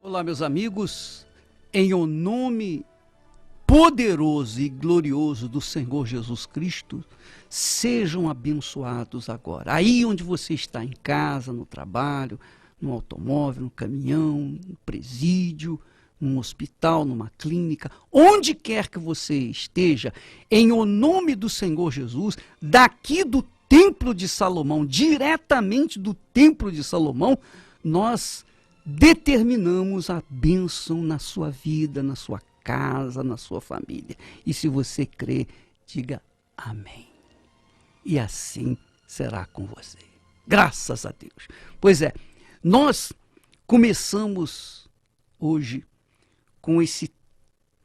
Olá, meus amigos, em o nome poderoso e glorioso do Senhor Jesus Cristo, sejam abençoados agora. Aí onde você está, em casa, no trabalho, no automóvel, no caminhão, no presídio, num hospital, numa clínica, onde quer que você esteja, em o nome do Senhor Jesus, daqui do Templo de Salomão, diretamente do Templo de Salomão, nós determinamos a bênção na sua vida, na sua casa, na sua família. E se você crê, diga amém. E assim será com você. Graças a Deus. Pois é, nós começamos hoje com esse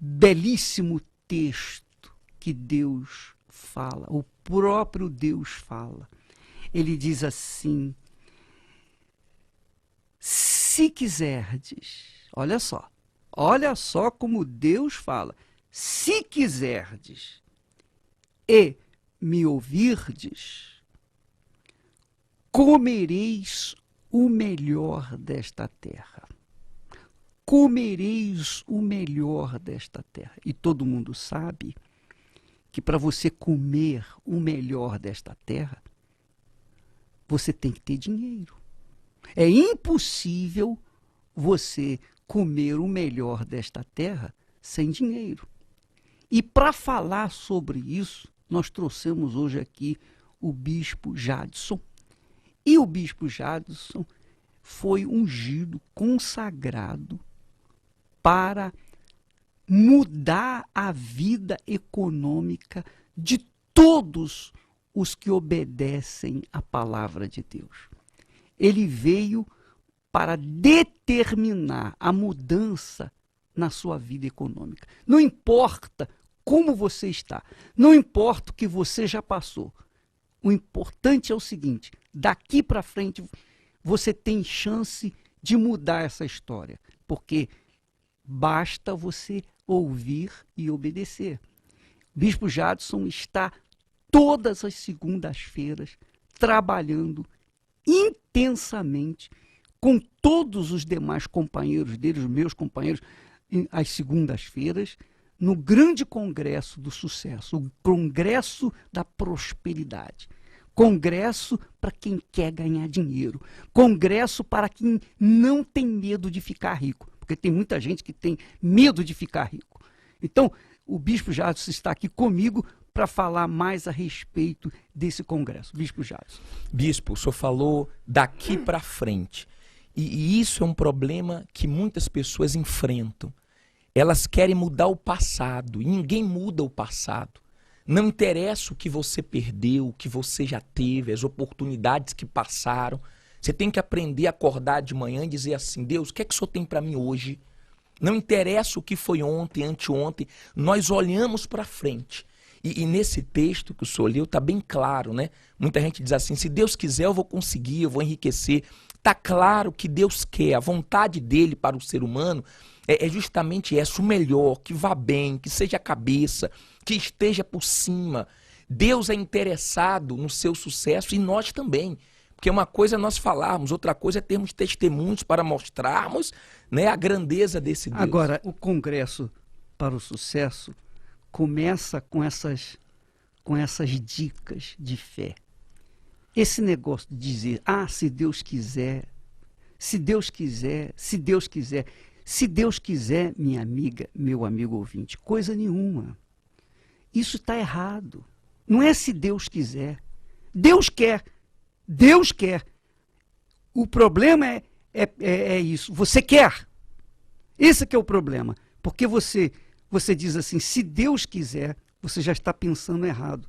belíssimo texto que Deus fala, o próprio Deus fala. Ele diz assim: se quiserdes, olha só como Deus fala, se quiserdes e me ouvirdes, comereis o melhor desta terra. Comereis o melhor desta terra. E todo mundo sabe que para você comer o melhor desta terra, você tem que ter dinheiro. É impossível você comer o melhor desta terra sem dinheiro. E para falar sobre isso, nós trouxemos hoje aqui o bispo Jadson. E o bispo Jadson foi ungido, consagrado para mudar a vida econômica de todos os que obedecem à palavra de Deus. Ele veio para determinar a mudança na sua vida econômica. Não importa como você está, não importa o que você já passou. O importante é o seguinte: daqui para frente você tem chance de mudar essa história, porque basta você ouvir e obedecer. O bispo Jadson está todas as segundas-feiras trabalhando intensamente com todos os demais companheiros dele, os meus companheiros, às segundas-feiras, no grande congresso do sucesso, o congresso da prosperidade. Congresso para quem quer ganhar dinheiro. Congresso para quem não tem medo de ficar rico. Porque tem muita gente que tem medo de ficar rico. Então, o bispo Jadson está aqui comigo para falar mais a respeito desse congresso. Bispo Jadson. Bispo, o senhor falou daqui para frente. E isso é um problema que muitas pessoas enfrentam. Elas querem mudar o passado, e ninguém muda o passado. Não interessa o que você perdeu, o que você já teve, as oportunidades que passaram. Você tem que aprender a acordar de manhã e dizer assim: Deus, o que é que o senhor tem para mim hoje? Não interessa o que foi ontem, anteontem, nós olhamos para frente. E nesse texto que o senhor leu está bem claro, né? Muita gente diz assim: se Deus quiser eu vou conseguir, eu vou enriquecer. Está claro que Deus quer, a vontade dele para o ser humano é justamente essa: o melhor, que vá bem, que seja a cabeça, que esteja por cima. Deus é interessado no seu sucesso e nós também. Porque uma coisa é nós falarmos, outra coisa é termos testemunhos para mostrarmos, né, a grandeza desse Deus. Agora, o Congresso para o Sucesso começa com essas dicas de fé. Esse negócio de dizer: se Deus quiser, se Deus quiser, se Deus quiser. Se Deus quiser, minha amiga, meu amigo ouvinte, coisa nenhuma. Isso está errado. Não é se Deus quiser. Deus quer. Deus quer. O problema é isso. Você quer. Esse que é o problema. Porque você diz assim: se Deus quiser, você já está pensando errado.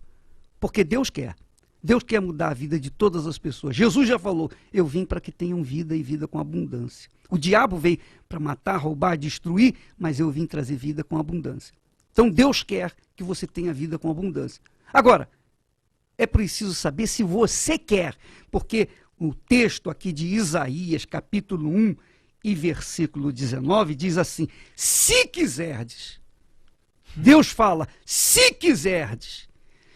Porque Deus quer. Deus quer mudar a vida de todas as pessoas. Jesus já falou: eu vim para que tenham vida e vida com abundância. O diabo veio para matar, roubar, destruir, mas eu vim trazer vida com abundância. Então Deus quer que você tenha vida com abundância. Agora, é preciso saber se você quer, porque o texto aqui de Isaías, capítulo 1 e versículo 19, diz assim: se quiserdes. Deus fala: se quiserdes.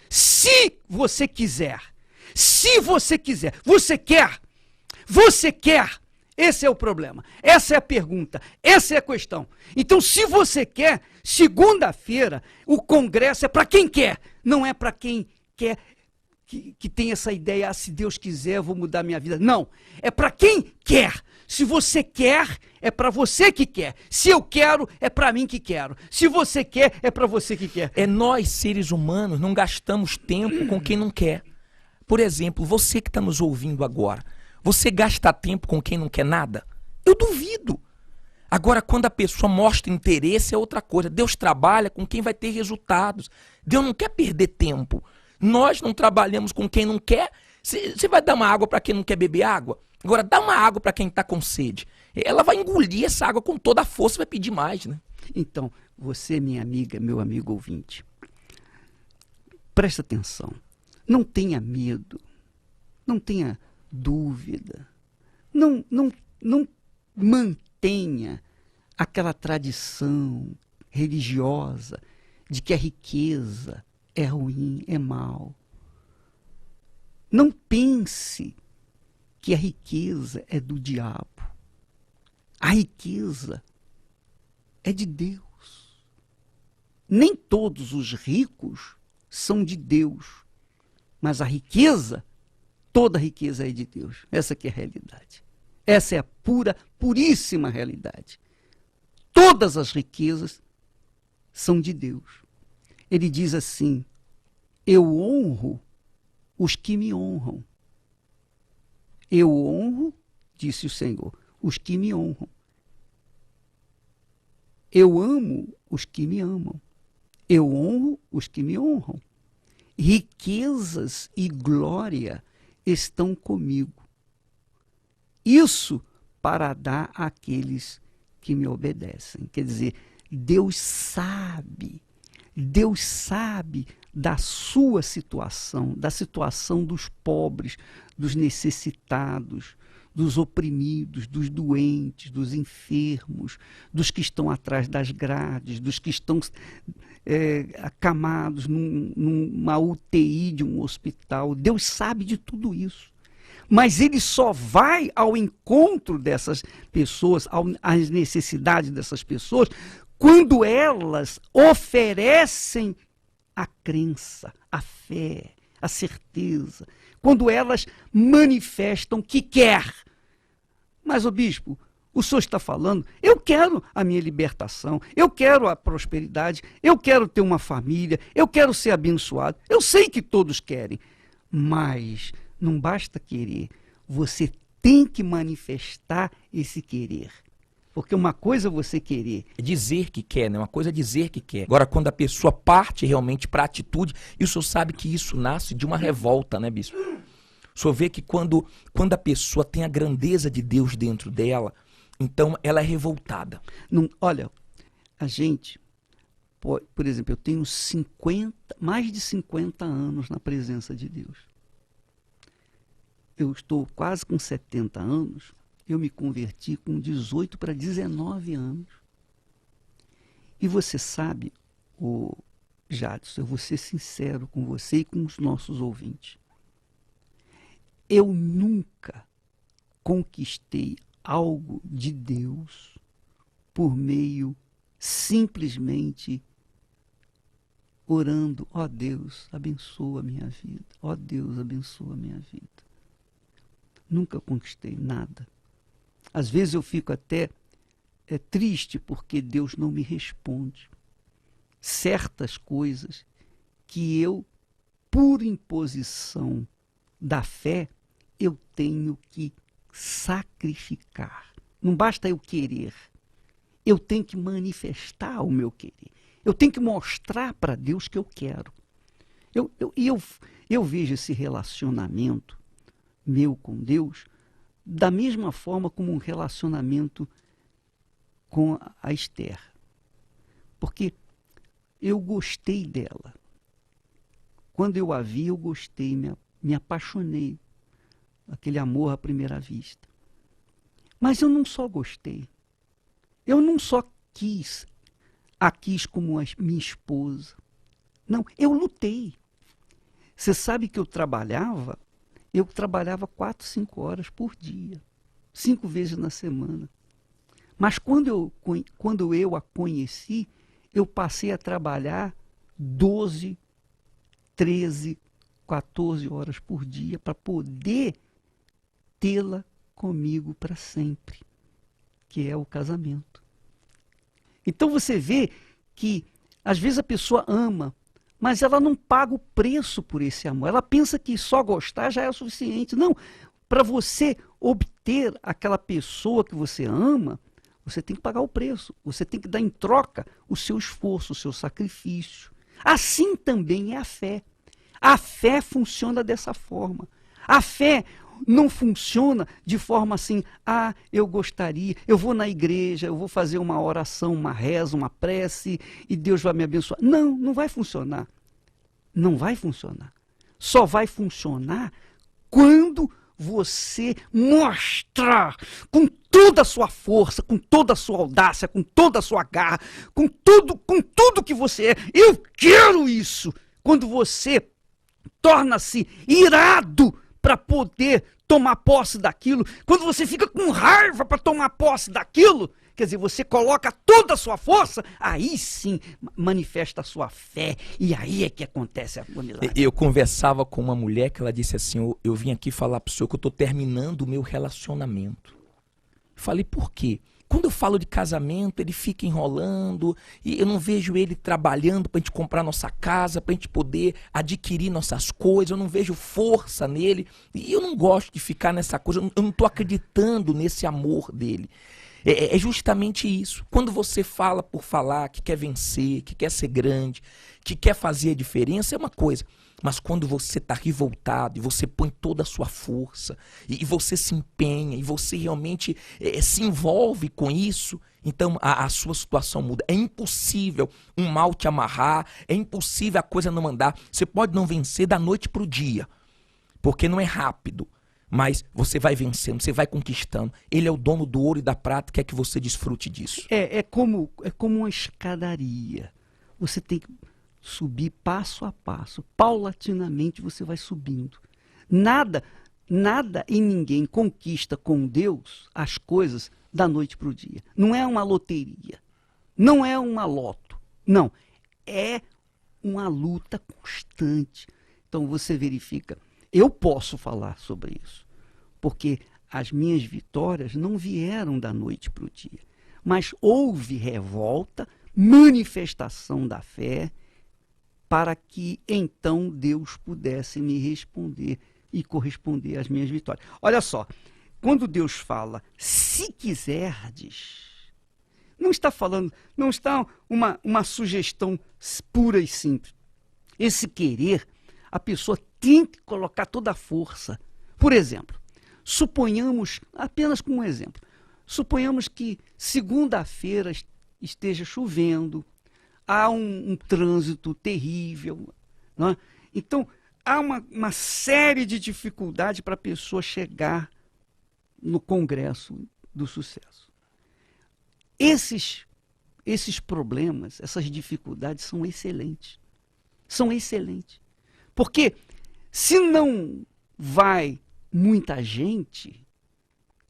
Se você quiser. Se você quiser. Você quer. Esse é o problema. Essa é a pergunta. Essa é a questão. Então, se você quer, segunda-feira, o congresso é para quem quer. Não é para quem quer que tem essa ideia, se Deus quiser, eu vou mudar minha vida. Não. É para quem quer. Se você quer, é para você que quer. Se eu quero, é para mim que quero. Se você quer, é para você que quer. É nós, seres humanos, não gastamos tempo com quem não quer. Por exemplo, você que está nos ouvindo agora, você gasta tempo com quem não quer nada? Eu duvido. Agora, quando a pessoa mostra interesse, é outra coisa. Deus trabalha com quem vai ter resultados. Deus não quer perder tempo. Nós não trabalhamos com quem não quer. Você vai dar uma água para quem não quer beber água? Agora, dá uma água para quem está com sede. Ela vai engolir essa água com toda a força e vai pedir mais, né? Então, você, minha amiga, meu amigo ouvinte, presta atenção. Não tenha medo. Não tenha dúvida. Não mantenha aquela tradição religiosa de que a riqueza é ruim, é mal. Não pense que a riqueza é do diabo. A riqueza é de Deus. Nem todos os ricos são de Deus, mas a riqueza, toda a riqueza é de Deus. Essa que é a realidade. Essa é a puríssima realidade. Todas as riquezas são de Deus. Ele diz assim: eu honro os que me honram. Eu honro, disse o Senhor, os que me honram. Eu amo os que me amam. Eu honro os que me honram. Riquezas e glória estão comigo. Isso para dar àqueles que me obedecem. Quer dizer, Deus sabe da sua situação, da situação dos pobres, dos necessitados, dos oprimidos, dos doentes, dos enfermos, dos que estão atrás das grades, dos que estão acamados numa UTI de um hospital. Deus sabe de tudo isso. Mas ele só vai ao encontro dessas pessoas, às necessidades dessas pessoas, quando elas oferecem a crença, a fé, a certeza, quando elas manifestam que quer. Mas, ô bispo, o senhor está falando, eu quero a minha libertação, eu quero a prosperidade, eu quero ter uma família, eu quero ser abençoado. Eu sei que todos querem, mas não basta querer, você tem que manifestar esse querer. Porque uma coisa é você querer. É dizer que quer, né? Uma coisa é dizer que quer. Agora, quando a pessoa parte realmente para a atitude, e o senhor sabe que isso nasce de uma revolta, né, bispo? O senhor vê que quando a pessoa tem a grandeza de Deus dentro dela, então ela é revoltada. Não, olha, a gente, por exemplo, eu tenho mais de 50 anos na presença de Deus. Eu estou quase com 70 anos. Eu me converti com 18 para 19 anos. E você sabe, Jadson, eu vou ser sincero com você e com os nossos ouvintes. Eu nunca conquistei algo de Deus por meio simplesmente orando: ó Deus, abençoa a minha vida. Ó Deus, abençoa a minha vida. Nunca conquistei nada. Às vezes eu fico até triste porque Deus não me responde certas coisas que eu, por imposição da fé, eu tenho que sacrificar. Não basta eu querer, eu tenho que manifestar o meu querer. Eu tenho que mostrar para Deus que eu quero. Eu vejo esse relacionamento meu com Deus da mesma forma como um relacionamento com a Esther. Porque eu gostei dela. Quando eu a vi, eu gostei, me apaixonei. Aquele amor à primeira vista. Mas eu não só gostei. Eu não só a quis como minha esposa. Não, eu lutei. Você sabe que eu trabalhava 4, 5 horas por dia. 5 vezes na semana. Mas quando eu a conheci, eu passei a trabalhar 12, 13, 14 horas por dia para poder tê-la comigo para sempre, que é o casamento. Então você vê que às vezes a pessoa ama, mas ela não paga o preço por esse amor. Ela pensa que só gostar já é o suficiente. Não, para você obter aquela pessoa que você ama, você tem que pagar o preço. Você tem que dar em troca o seu esforço, o seu sacrifício. Assim também é a fé. A fé funciona dessa forma. A fé não funciona de forma assim, eu gostaria, eu vou na igreja, eu vou fazer uma oração, uma reza, uma prece e Deus vai me abençoar. Não, não vai funcionar. Não vai funcionar. Só vai funcionar quando você mostrar com toda a sua força, com toda a sua audácia, com toda a sua garra, com tudo que você é. Eu quero isso. Quando você torna-se irado para poder tomar posse daquilo, quando você fica com raiva para tomar posse daquilo, quer dizer, você coloca toda a sua força, aí sim manifesta a sua fé, e aí é que acontece a milagre. Eu conversava com uma mulher que ela disse assim, eu vim aqui falar para o senhor que eu estou terminando o meu relacionamento. Falei, por quê? Quando eu falo de casamento, ele fica enrolando e eu não vejo ele trabalhando para a gente comprar nossa casa, para a gente poder adquirir nossas coisas, eu não vejo força nele e eu não gosto de ficar nessa coisa, eu não estou acreditando nesse amor dele. É justamente isso. Quando você fala por falar, que quer vencer, que quer ser grande, que quer fazer a diferença, é uma coisa. Mas quando você está revoltado e você põe toda a sua força e você se empenha e você realmente se envolve com isso, então a sua situação muda. É impossível um mal te amarrar, é impossível a coisa não andar. Você pode não vencer da noite para o dia, porque não é rápido. Mas você vai vencendo, você vai conquistando. Ele é o dono do ouro e da prata, quer que você desfrute disso. É como uma escadaria. Você tem que subir passo a passo. Paulatinamente você vai subindo. Nada e ninguém conquista com Deus as coisas da noite para o dia. Não é uma loteria. Não é uma loto. Não. É uma luta constante. Então você verifica. Eu posso falar sobre isso, porque as minhas vitórias não vieram da noite para o dia, mas houve revolta, manifestação da fé, para que então Deus pudesse me responder e corresponder às minhas vitórias. Olha só, quando Deus fala, se quiserdes, não está falando, não está uma sugestão pura e simples. Esse querer, a pessoa tem que colocar toda a força. Por exemplo, suponhamos, apenas como um exemplo, suponhamos que segunda-feira esteja chovendo, há um trânsito terrível, não é? Então, há uma série de dificuldades para a pessoa chegar no Congresso do Sucesso. Esses problemas, essas dificuldades são excelentes. São excelentes. Porque se não vai muita gente,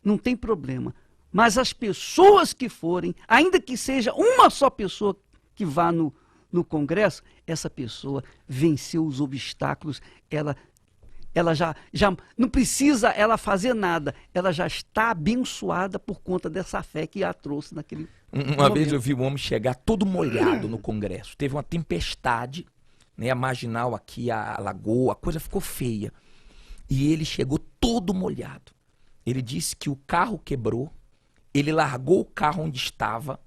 não tem problema. Mas as pessoas que forem, ainda que seja uma só pessoa que vá no Congresso, essa pessoa venceu os obstáculos, ela já não precisa ela fazer nada, ela já está abençoada por conta dessa fé que a trouxe naquele Uma vez eu vi um homem chegar todo molhado no Congresso, teve uma tempestade, né, a marginal aqui, a lagoa, a coisa ficou feia. E ele chegou todo molhado. Ele disse que o carro quebrou, ele largou o carro onde estava,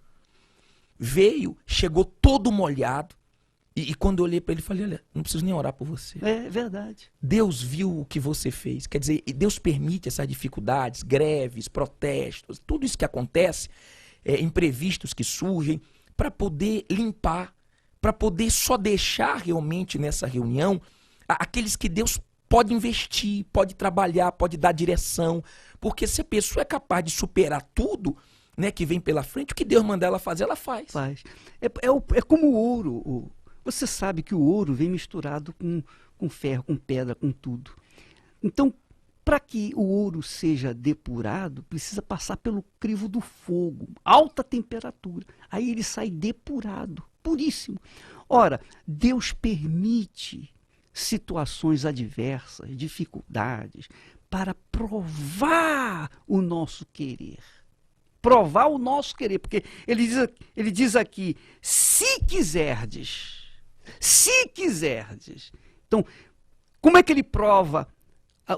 veio, chegou todo molhado. E quando eu olhei para ele, falei, olha, não preciso nem orar por você. É verdade. Deus viu o que você fez. Quer dizer, Deus permite essas dificuldades, greves, protestos, tudo isso que acontece, imprevistos que surgem, para poder limpar, para poder só deixar realmente nessa reunião aqueles que Deus pode investir, pode trabalhar, pode dar direção. Porque se a pessoa é capaz de superar tudo, né, que vem pela frente, o que Deus manda ela fazer, ela faz. É como o ouro. Você sabe que o ouro vem misturado com ferro, com pedra, com tudo. Então, para que o ouro seja depurado, precisa passar pelo crivo do fogo, alta temperatura. Aí ele sai depurado, puríssimo. Ora, Deus permite situações adversas, dificuldades, para provar o nosso querer. Provar o nosso querer, porque ele diz aqui, se quiserdes. Se quiserdes. Então, como é que ele prova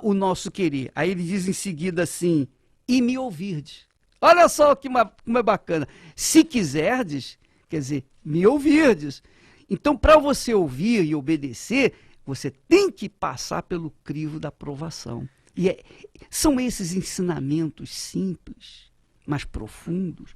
o nosso querer? Aí ele diz em seguida assim, e me ouvirdes. Olha só como é bacana. Se quiserdes, quer dizer, me ouvirdes. Então, para você ouvir e obedecer, você tem que passar pelo crivo da provação. E são esses ensinamentos simples, mas profundos,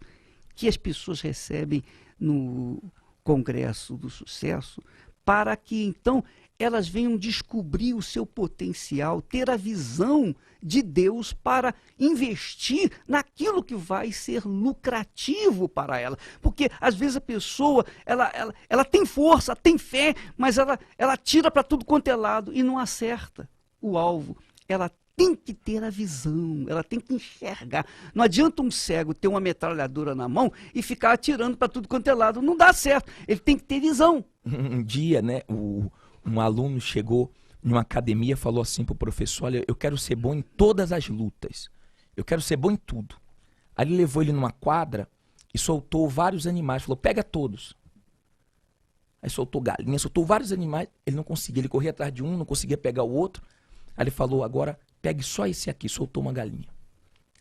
que as pessoas recebem no Congresso do Sucesso, para que então elas venham descobrir o seu potencial, ter a visão de Deus para investir naquilo que vai ser lucrativo para ela. Porque às vezes a pessoa, ela tem força, tem fé, mas ela tira para tudo quanto é lado e não acerta o alvo. Ela tem que ter a visão, ela tem que enxergar. Não adianta um cego ter uma metralhadora na mão e ficar atirando para tudo quanto é lado. Não dá certo. Ele tem que ter visão. Um dia, né, um aluno chegou numa academia e falou assim para o professor, olha, eu quero ser bom em todas as lutas. Eu quero ser bom em tudo. Aí ele levou ele numa quadra e soltou vários animais. Falou, pega todos. Aí soltou galinha, soltou vários animais. Ele não conseguia. Ele corria atrás de um, não conseguia pegar o outro. Aí ele falou, agora pegue só esse aqui. Soltou uma galinha.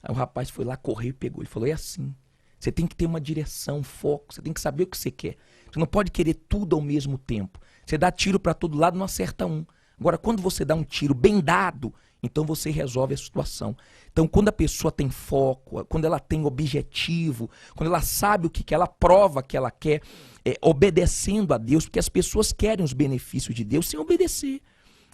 Aí o rapaz foi lá, correu e pegou. Ele falou, é assim. Você tem que ter uma direção, um foco. Você tem que saber o que você quer. Você não pode querer tudo ao mesmo tempo. Você dá tiro para todo lado, não acerta um. Agora, quando você dá um tiro bem dado, então você resolve a situação. Então, quando a pessoa tem foco, quando ela tem objetivo, quando ela sabe o que quer, ela prova que ela quer, obedecendo a Deus, porque as pessoas querem os benefícios de Deus sem obedecer.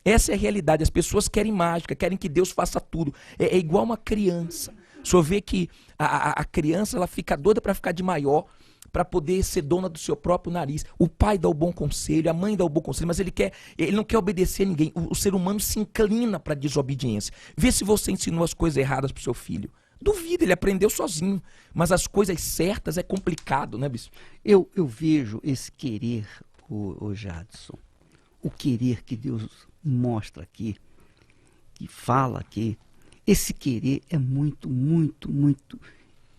Essa é a realidade. As pessoas querem mágica, querem que Deus faça tudo. É igual uma criança. O senhor vê que a criança ela fica doida para ficar de maior, para poder ser dona do seu próprio nariz. O pai dá o bom conselho, a mãe dá o bom conselho, mas ele não quer obedecer a ninguém. O ser humano se inclina para a desobediência. Vê se você ensinou as coisas erradas para o seu filho. Duvida, ele aprendeu sozinho. Mas as coisas certas é complicado, né, bispo? Eu vejo esse querer, o Jadson, o querer que Deus mostra aqui, que fala aqui, esse querer é muito, muito, muito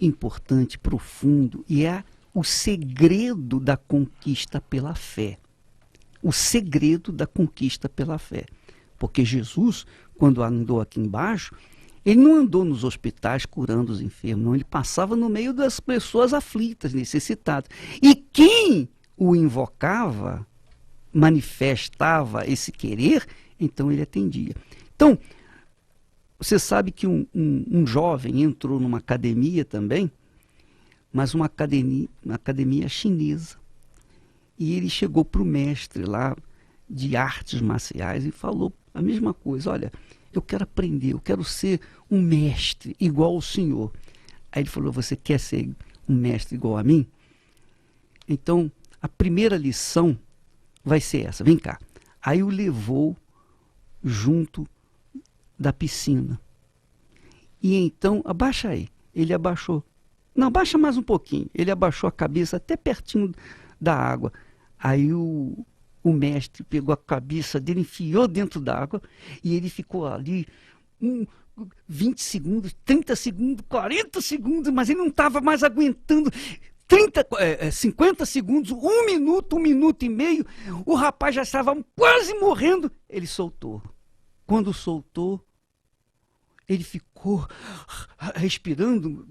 importante, profundo, e é o segredo da conquista pela fé. O segredo da conquista pela fé. Porque Jesus, quando andou aqui embaixo, ele não andou nos hospitais curando os enfermos, não. Ele passava no meio das pessoas aflitas, necessitadas. E quem o invocava, manifestava esse querer, então ele atendia. Então, você sabe que um jovem entrou numa academia também, mas uma academia chinesa. E ele chegou para o mestre lá de artes marciais e falou a mesma coisa. Olha, eu quero aprender, eu quero ser um mestre igual ao senhor. Aí ele falou, você quer ser um mestre igual a mim? Então, a primeira lição vai ser essa, vem cá. Aí o levou junto da piscina. E então, abaixa aí. Ele abaixou. Não, abaixa mais um pouquinho. Ele abaixou a cabeça até pertinho da água. Aí o mestre pegou a cabeça dele, enfiou dentro da água e ele ficou ali 20 segundos, 30 segundos, 40 segundos, mas ele não estava mais aguentando. 50 segundos, 1 minuto e meio, o rapaz já estava quase morrendo. Ele soltou. Quando soltou, ele ficou respirando,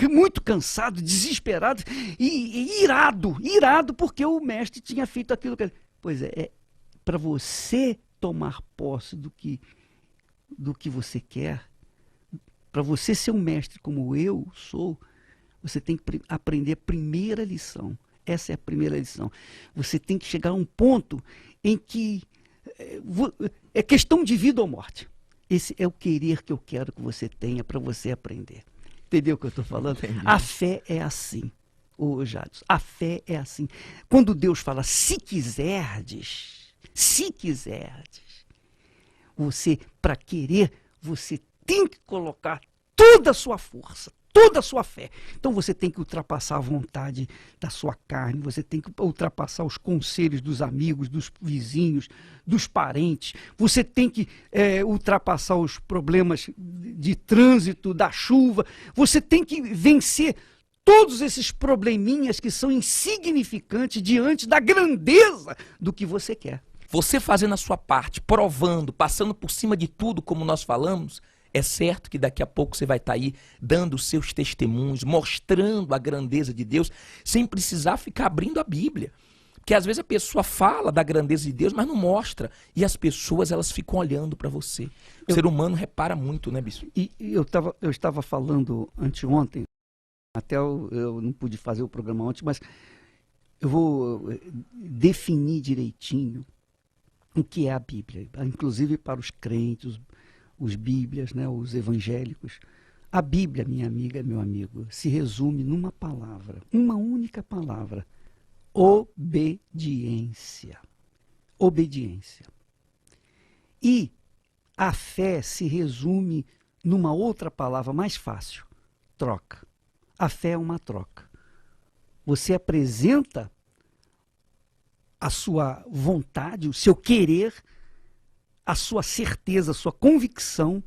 muito cansado, desesperado e irado, porque o mestre tinha feito aquilo que ele... Pois é para você tomar posse do que você quer, para você ser um mestre como eu sou, você tem que aprender a primeira lição. Essa é a primeira lição. Você tem que chegar a um ponto em que é questão de vida ou morte. Esse é o querer que eu quero que você tenha para você aprender. Entendeu o que eu estou falando? Entendi. A fé é assim, ô Jadson. A fé é assim. Quando Deus fala, se quiserdes, você, para querer, você tem que colocar toda a sua força, toda a sua fé. Então você tem que ultrapassar a vontade da sua carne, você tem que ultrapassar os conselhos dos amigos, dos vizinhos, dos parentes, você tem que ultrapassar os problemas de trânsito, da chuva, você tem que vencer todos esses probleminhas que são insignificantes diante da grandeza do que você quer. Você fazendo a sua parte, provando, passando por cima de tudo, como nós falamos, é certo que daqui a pouco você vai estar aí dando os seus testemunhos, mostrando a grandeza de Deus, sem precisar ficar abrindo a Bíblia. Porque às vezes a pessoa fala da grandeza de Deus, mas não mostra. E as pessoas, elas ficam olhando para você. O ser humano repara muito, né, bispo? E eu estava falando anteontem, até eu não pude fazer o programa ontem, mas eu vou definir direitinho o que é a Bíblia, inclusive para os crentes, os bíblias, né, os evangélicos. A Bíblia, minha amiga, meu amigo, se resume numa palavra, uma única palavra: obediência. Obediência. E a fé se resume numa outra palavra mais fácil: troca. A fé é uma troca. Você apresenta a sua vontade, o seu querer, a sua certeza, a sua convicção,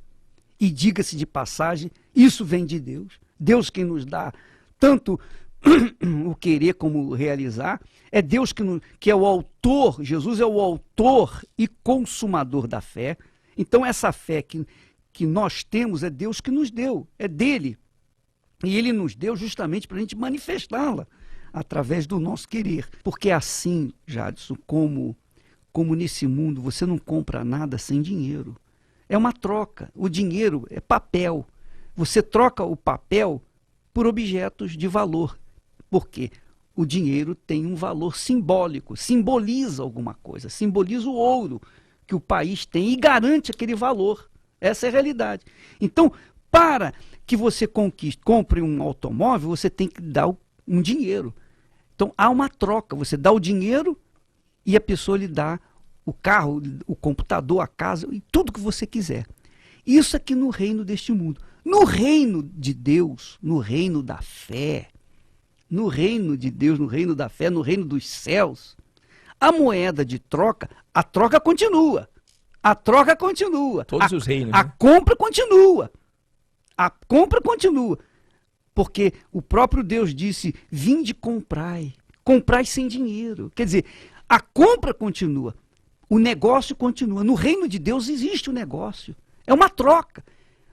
e diga-se de passagem, isso vem de Deus. Deus quem nos dá tanto o querer como o realizar, é Deus que é o autor, Jesus é o autor e consumador da fé. Então essa fé que nós temos é Deus que nos deu, é dele. E ele nos deu justamente para a gente manifestá-la através do nosso querer. Porque assim, Jadson, como nesse mundo você não compra nada sem dinheiro. É uma troca. O dinheiro é papel. Você troca o papel por objetos de valor. Por quê? O dinheiro tem um valor simbólico, simboliza alguma coisa, simboliza o ouro que o país tem e garante aquele valor. Essa é a realidade. Então, para que você compre um automóvel, você tem que dar um dinheiro. Então, há uma troca. Você dá o dinheiro e a pessoa lhe dá o carro, o computador, a casa e tudo que você quiser. Isso aqui no reino deste mundo. No reino de Deus, no reino da fé, no reino de Deus, no reino da fé, no reino dos céus, a moeda de troca, a troca continua. A troca continua. Todos os reinos. A compra continua. A compra continua. Porque o próprio Deus disse: vinde comprai. Comprai sem dinheiro. Quer dizer, a compra continua. O negócio continua. No reino de Deus existe o negócio. É uma troca.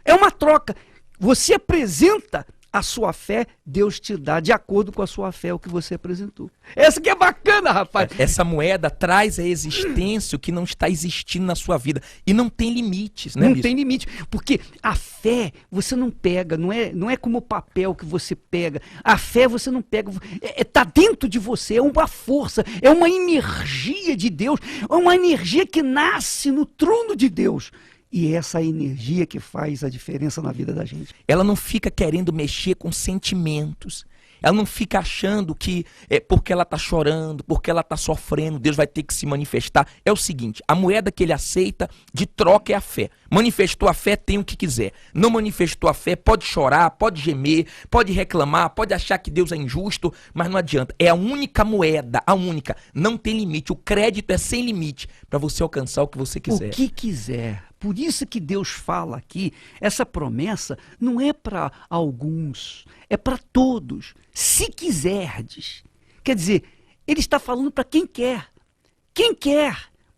É uma troca. Você apresenta a sua fé, Deus te dá de acordo com a sua fé o que você apresentou. Essa que é bacana, rapaz. Essa moeda traz à existência o que não está existindo na sua vida. E não tem limites, né, Não bispo? tem limite. Porque a fé você não pega, não é como o papel que você pega. A fé você não pega. Está dentro de você, é uma força, é uma energia de Deus, é uma energia que nasce no trono de Deus. E essa energia que faz a diferença na vida da gente. Ela não fica querendo mexer com sentimentos. Ela não fica achando que porque ela está chorando, porque ela está sofrendo, Deus vai ter que se manifestar. É o seguinte, a moeda que ele aceita de troca é a fé. Manifestou a fé, tem o que quiser. Não manifestou a fé, pode chorar, pode gemer, pode reclamar, pode achar que Deus é injusto, mas não adianta. É a única moeda, a única. Não tem limite. O crédito é sem limite para você alcançar o que você quiser. O que quiser. Por isso que Deus fala aqui, essa promessa não é para alguns, é para todos. Se quiserdes. Quer dizer, ele está falando para quem quer. Quem quer,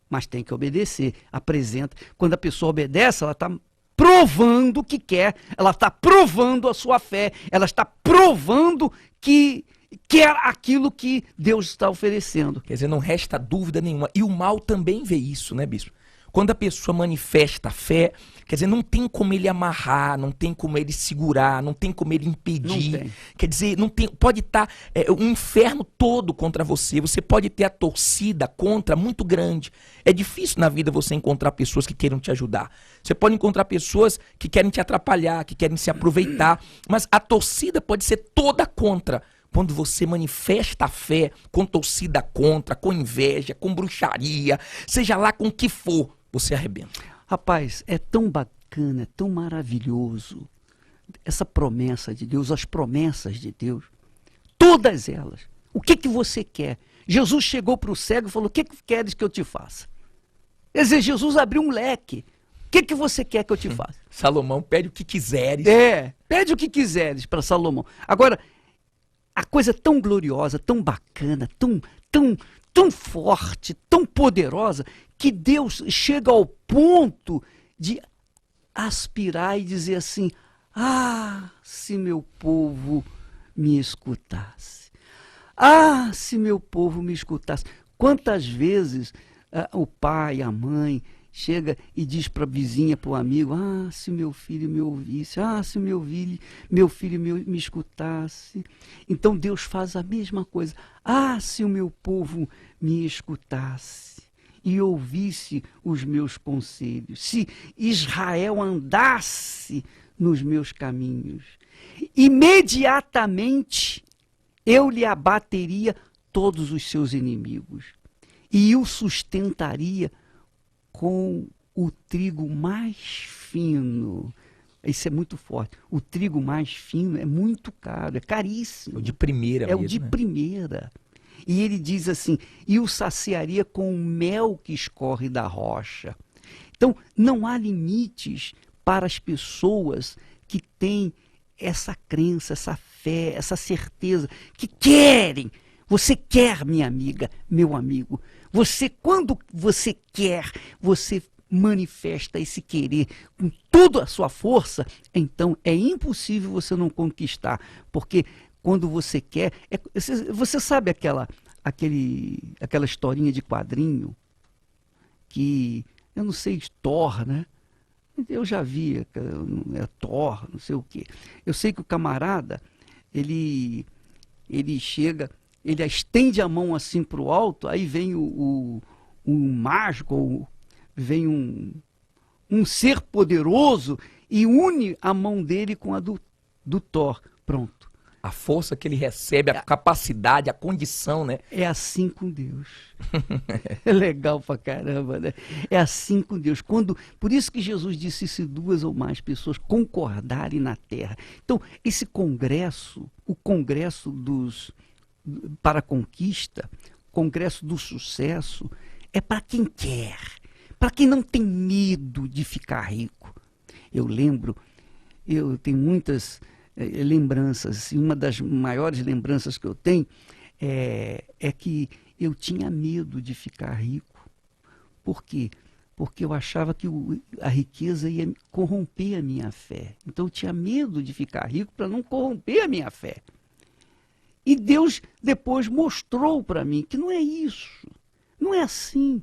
mas tem que obedecer. Apresenta. Quando a pessoa obedece, ela está provando que quer, ela está provando a sua fé, ela está provando que quer aquilo que Deus está oferecendo. Quer dizer, não resta dúvida nenhuma. E o mal também vê isso, né, bispo? Quando a pessoa manifesta a fé, quer dizer, não tem como ele amarrar, não tem como ele segurar, não tem como ele impedir. Quer dizer, não tem, pode estar um inferno todo contra você. Você pode ter a torcida contra muito grande. É difícil na vida você encontrar pessoas que queiram te ajudar. Você pode encontrar pessoas que querem te atrapalhar, que querem se aproveitar. Mas a torcida pode ser toda contra. Quando você manifesta a fé com torcida contra, com inveja, com bruxaria, seja lá com o que for, você arrebenta. Rapaz, é tão bacana, é tão maravilhoso. Essa promessa de Deus, as promessas de Deus, todas elas. O que você quer? Jesus chegou para o cego e falou, o que queres que eu te faça? Quer dizer, Jesus abriu um leque. O que você quer que eu te faça? Salomão pede o que quiseres. Pede o que quiseres para Salomão. Agora, a coisa tão gloriosa, tão bacana, tão forte, tão poderosa, que Deus chega ao ponto de aspirar e dizer assim, se meu povo me escutasse. Se meu povo me escutasse. Quantas vezes o pai, a mãe, chega e diz para a vizinha, para o amigo, se meu filho me ouvisse, se meu filho me escutasse. Então Deus faz a mesma coisa. Se o meu povo me escutasse e ouvisse os meus conselhos, se Israel andasse nos meus caminhos, imediatamente eu lhe abateria todos os seus inimigos e o sustentaria com o trigo mais fino. Isso é muito forte. O trigo mais fino é muito caro, é caríssimo. O de primeira mesmo, o de primeira. E ele diz assim, e o saciaria com o mel que escorre da rocha. Então, não há limites para as pessoas que têm essa crença, essa fé, essa certeza, que querem. Você quer, minha amiga, meu amigo. Quando você quer, você manifesta esse querer com toda a sua força, então é impossível você não conquistar, porque quando você quer, você sabe aquela historinha de quadrinho que, eu não sei, Thor, né? Eu já vi, Thor, não sei o quê. Eu sei que o camarada, ele chega, ele estende a mão assim para o alto, aí vem um mágico, vem um ser poderoso e une a mão dele com a do Thor. Pronto. A força que ele recebe, a capacidade, a condição, né? É assim com Deus. É legal pra caramba, né? É assim com Deus. Por isso que Jesus disse, se duas ou mais pessoas concordarem na terra. Então, esse congresso, o congresso para a conquista, congresso do sucesso, é para quem quer, para quem não tem medo de ficar rico. Eu tenho muitas lembranças, e uma das maiores lembranças que eu tenho é que eu tinha medo de ficar rico. Por quê? Porque eu achava que a riqueza ia corromper a minha fé. Então eu tinha medo de ficar rico para não corromper a minha fé. E Deus depois mostrou para mim que não é isso, não é assim.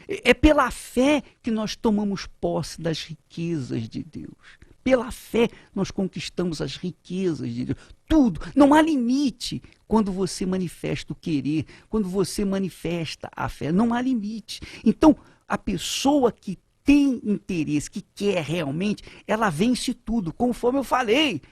É pela fé que nós tomamos posse das riquezas de Deus. Pela fé nós conquistamos as riquezas de Deus. Tudo. Não há limite quando você manifesta o querer, quando você manifesta a fé. Não há limite. Então, a pessoa que tem interesse, que quer realmente, ela vence tudo. Conforme eu falei,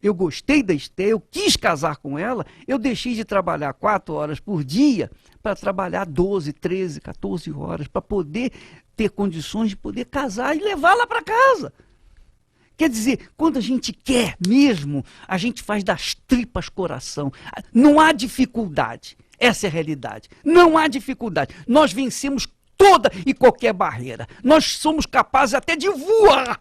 eu gostei da Esther, eu quis casar com ela, eu deixei de trabalhar 4 horas por dia para trabalhar 12, 13, 14 horas, para poder ter condições de poder casar e levá-la para casa. Quer dizer, quando a gente quer mesmo, a gente faz das tripas coração. Não há dificuldade. Essa é a realidade. Não há dificuldade. Nós vencemos toda e qualquer barreira. Nós somos capazes até de voar.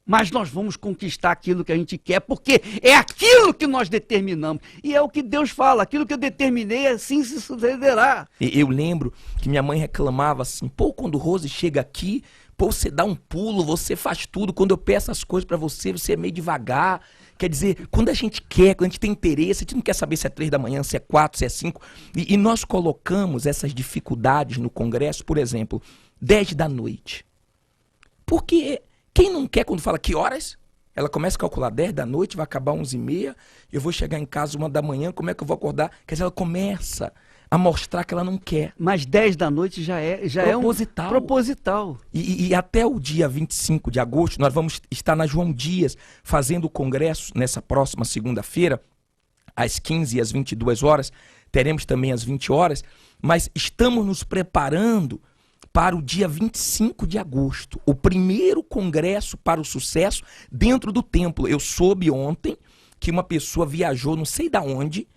Mas nós vamos conquistar aquilo que a gente quer, porque é aquilo que nós determinamos. E é o que Deus fala, aquilo que eu determinei, assim se sucederá. Eu lembro que minha mãe reclamava assim, quando o Rose chega aqui, você dá um pulo, você faz tudo. Quando eu peço as coisas pra você, você é meio devagar. Quer dizer, quando a gente quer, quando a gente tem interesse, a gente não quer saber se é 3 da manhã, se é 4, se é 5. E nós colocamos essas dificuldades no congresso, por exemplo, 10 da noite. Porque quem não quer, quando fala que horas, ela começa a calcular 10 da noite, vai acabar 11h30, eu vou chegar em casa 1 da manhã, como é que eu vou acordar? Quer dizer, ela começa a mostrar que ela não quer. Mas 10 da noite já é proposital. Proposital. E até o dia 25 de agosto, nós vamos estar na João Dias, fazendo o congresso nessa próxima segunda-feira, às 15 e às 22 horas, teremos também às 20 horas, mas estamos nos preparando para o dia 25 de agosto, o primeiro congresso para o sucesso dentro do templo. Eu soube ontem que uma pessoa viajou não sei da onde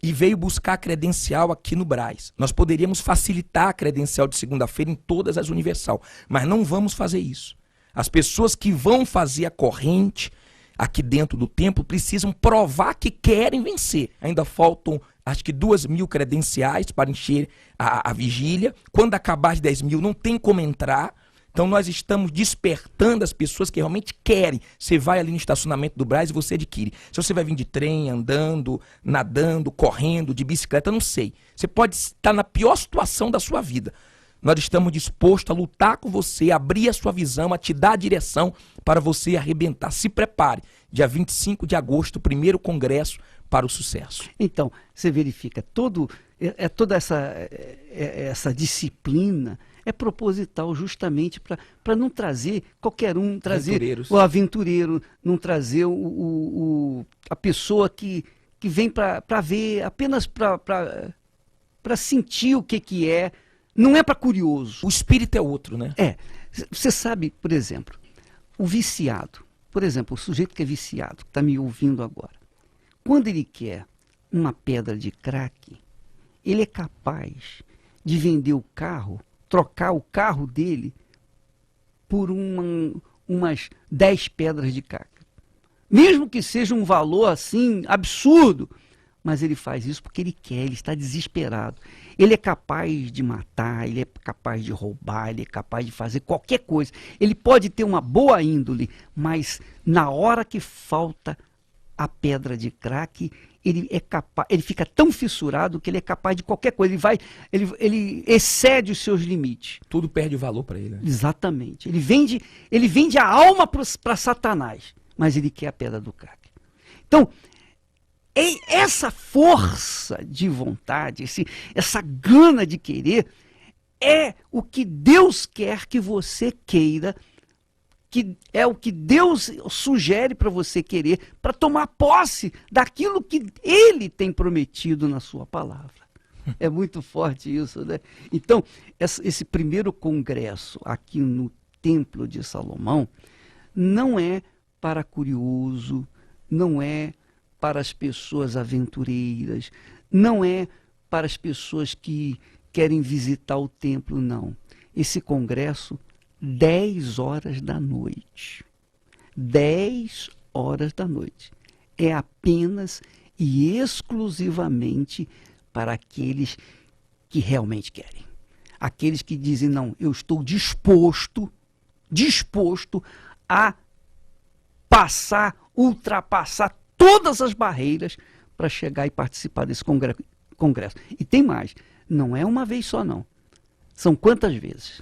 e veio buscar a credencial aqui no Brás. Nós poderíamos facilitar a credencial de segunda-feira em todas as Universal, mas não vamos fazer isso. As pessoas que vão fazer a corrente aqui dentro do templo precisam provar que querem vencer. Ainda faltam, acho que 2.000 credenciais para encher a vigília. Quando acabar as 10.000, não tem como entrar. Então nós estamos despertando as pessoas que realmente querem. Você vai ali no estacionamento do Brás e você adquire. Se você vai vir de trem, andando, nadando, correndo, de bicicleta, não sei. Você pode estar na pior situação da sua vida. Nós estamos dispostos a lutar com você, abrir a sua visão, a te dar a direção para você arrebentar. Se prepare. Dia 25 de agosto, o primeiro congresso para o sucesso. Então, você verifica, toda essa disciplina é proposital justamente para não trazer qualquer um, trazer o aventureiro, não trazer a pessoa que vem para ver, apenas para sentir o que é. Não é para curioso. O espírito é outro, né? Você sabe, por exemplo, o viciado. Por exemplo, o sujeito que é viciado, que está me ouvindo agora. Quando ele quer uma pedra de crack, ele é capaz de vender o carro, trocar o carro dele por umas 10 pedras de crack. Mesmo que seja um valor assim absurdo, mas ele faz isso porque ele quer, ele está desesperado. Ele é capaz de matar, ele é capaz de roubar, ele é capaz de fazer qualquer coisa. Ele pode ter uma boa índole, mas na hora que falta a pedra de crack, ele fica tão fissurado que ele é capaz de qualquer coisa. Ele excede os seus limites. Tudo perde o valor para ele. Né? Exatamente. Ele vende a alma para Satanás, mas ele quer a pedra do crack. Então, essa força de vontade, essa gana de querer, é o que Deus quer que você queira, que é o que Deus sugere para você querer, para tomar posse daquilo que Ele tem prometido na sua palavra. É muito forte isso, né? Então, esse primeiro congresso aqui no Templo de Salomão não é para curioso, não é para as pessoas aventureiras, não é para as pessoas que querem visitar o templo, não. Esse congresso, 10 horas da noite. 10 horas da noite. É apenas e exclusivamente para aqueles que realmente querem. Aqueles que dizem, não, eu estou disposto a ultrapassar todas as barreiras para chegar e participar desse congresso. E tem mais, não é uma vez só não. São quantas vezes?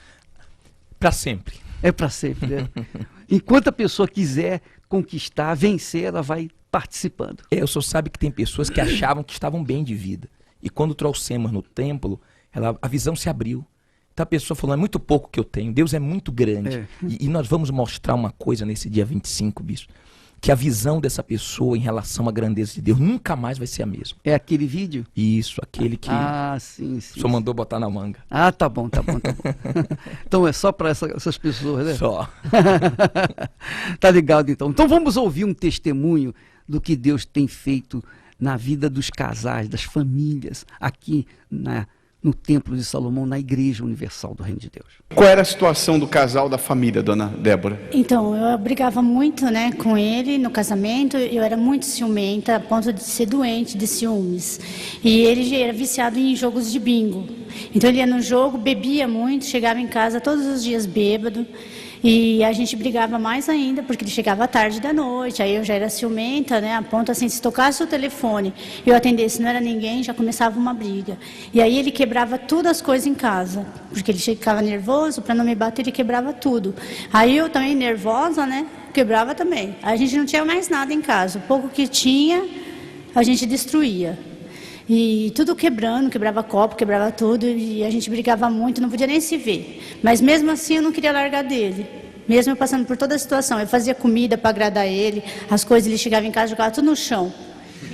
Para sempre. É para sempre, né? Enquanto a pessoa quiser conquistar, vencer, ela vai participando. O senhor sabe que tem pessoas que achavam que estavam bem de vida. E quando trouxemos no templo, a visão se abriu. Então a pessoa falou, é muito pouco que eu tenho, Deus é muito grande. E nós vamos mostrar uma coisa nesse dia 25, bispo. Que a visão dessa pessoa em relação à grandeza de Deus nunca mais vai ser a mesma. É aquele vídeo? Isso, aquele que sim. o senhor mandou botar na manga. Tá bom. Então é só para essas pessoas, né? Só. Tá ligado, então. Então vamos ouvir um testemunho do que Deus tem feito na vida dos casais, das famílias, aqui no Templo de Salomão, na Igreja Universal do Reino de Deus. Qual era a situação do casal, da família, dona Débora? Então, eu brigava muito, com ele no casamento. Eu era muito ciumenta, a ponto de ser doente de ciúmes. E ele já era viciado em jogos de bingo. Então ele ia no jogo, bebia muito, chegava em casa todos os dias bêbado. E a gente brigava mais ainda, porque ele chegava tarde da noite, aí eu já era ciumenta, a ponto assim, se tocasse o telefone e eu atendesse, não era ninguém, já começava uma briga. E aí ele quebrava todas as coisas em casa, porque ele ficava nervoso, para não me bater, ele quebrava tudo. Aí eu também, nervosa, quebrava também. A gente não tinha mais nada em casa, o pouco que tinha, a gente destruía. E tudo quebrando, quebrava copo, quebrava tudo, e a gente brigava muito, não podia nem se ver. Mas mesmo assim eu não queria largar dele, mesmo eu passando por toda a situação. Eu fazia comida para agradar ele, as coisas, ele chegava em casa, jogava tudo no chão.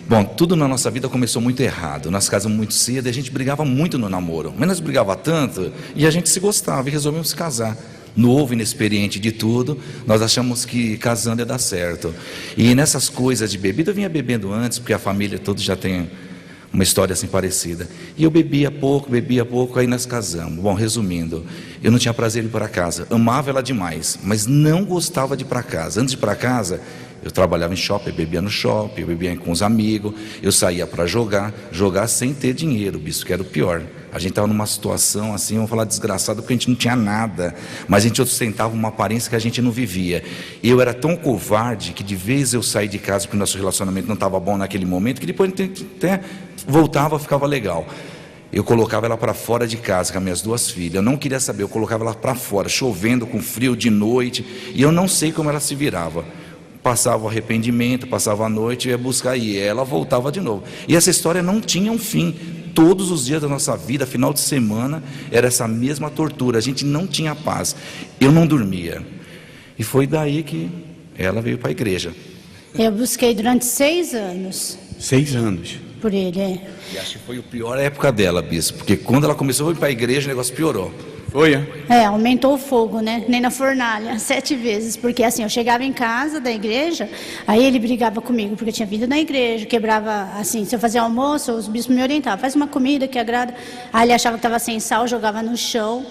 Bom, tudo na nossa vida começou muito errado. Nós casamos muito cedo e a gente brigava muito no namoro. Mas nós brigava tanto e a gente se gostava e resolvemos casar. Novo, inexperiente de tudo, nós achamos que casando ia dar certo. E nessas coisas de bebida, eu vinha bebendo antes, porque a família toda já tem uma história assim parecida. E eu bebia pouco, aí nós casamos. Bom, resumindo, eu não tinha prazer em ir para casa. Amava ela demais, mas não gostava de ir para casa. Antes de ir para casa, eu trabalhava em shopping, eu bebia no shopping, eu bebia com os amigos, eu saía para jogar sem ter dinheiro, bicho, que era o pior. A gente estava numa situação assim, vamos falar desgraçada, porque a gente não tinha nada, mas a gente ostentava uma aparência que a gente não vivia. Eu era tão covarde que de vez eu saí de casa porque o nosso relacionamento não estava bom naquele momento, que depois até voltava, ficava legal. Eu colocava ela para fora de casa com as minhas duas filhas, eu não queria saber, eu colocava ela para fora, chovendo, com frio de noite, e eu não sei como ela se virava. Passava o arrependimento, passava a noite, eu ia buscar e ela voltava de novo. E essa história não tinha um fim. Todos os dias da nossa vida, final de semana, era essa mesma tortura. A gente não tinha paz. Eu não dormia. E foi daí que ela veio para a igreja. Eu busquei durante 6 anos 6 anos. por ele. E acho que foi a pior época dela, bispo. Porque quando ela começou a ir para a igreja, o negócio piorou. Foi, é? Aumentou o fogo, né? Nem na fornalha, 7 vezes. Porque assim, eu chegava em casa da igreja, aí ele brigava comigo, porque eu tinha vindo na igreja, quebrava, assim, se eu fazia almoço, os bispos me orientavam, faz uma comida que agrada. Aí ele achava que estava sem sal, jogava no chão,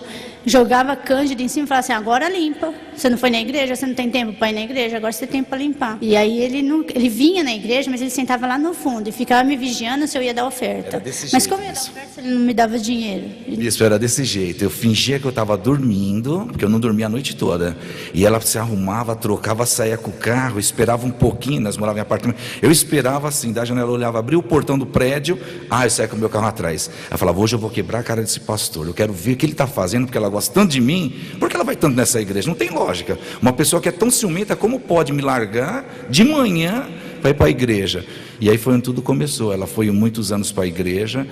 jogava cândida em cima e falava assim, agora limpa. Você não foi na igreja, você não tem tempo para ir na igreja, agora você tem tempo para limpar. E aí ele vinha na igreja, mas ele sentava lá no fundo e ficava me vigiando se eu ia dar oferta. Mas como eu ia dar oferta, ele não me dava dinheiro. Isso era desse jeito, eu fingia que eu estava dormindo, porque eu não dormia a noite toda, e ela se arrumava, trocava, saía com o carro, esperava um pouquinho, nós morávamos em apartamento, eu esperava assim, da janela eu olhava, abria o portão do prédio, eu saía com o meu carro atrás, ela falava, hoje eu vou quebrar a cara desse pastor, eu quero ver o que ele está fazendo, porque ela gosta tanto de mim, por que ela vai tanto nessa igreja? Não tem lógica, uma pessoa que é tão ciumenta, como pode me largar de manhã para ir para a igreja? E aí foi onde tudo começou. Ela foi muitos anos para a igreja,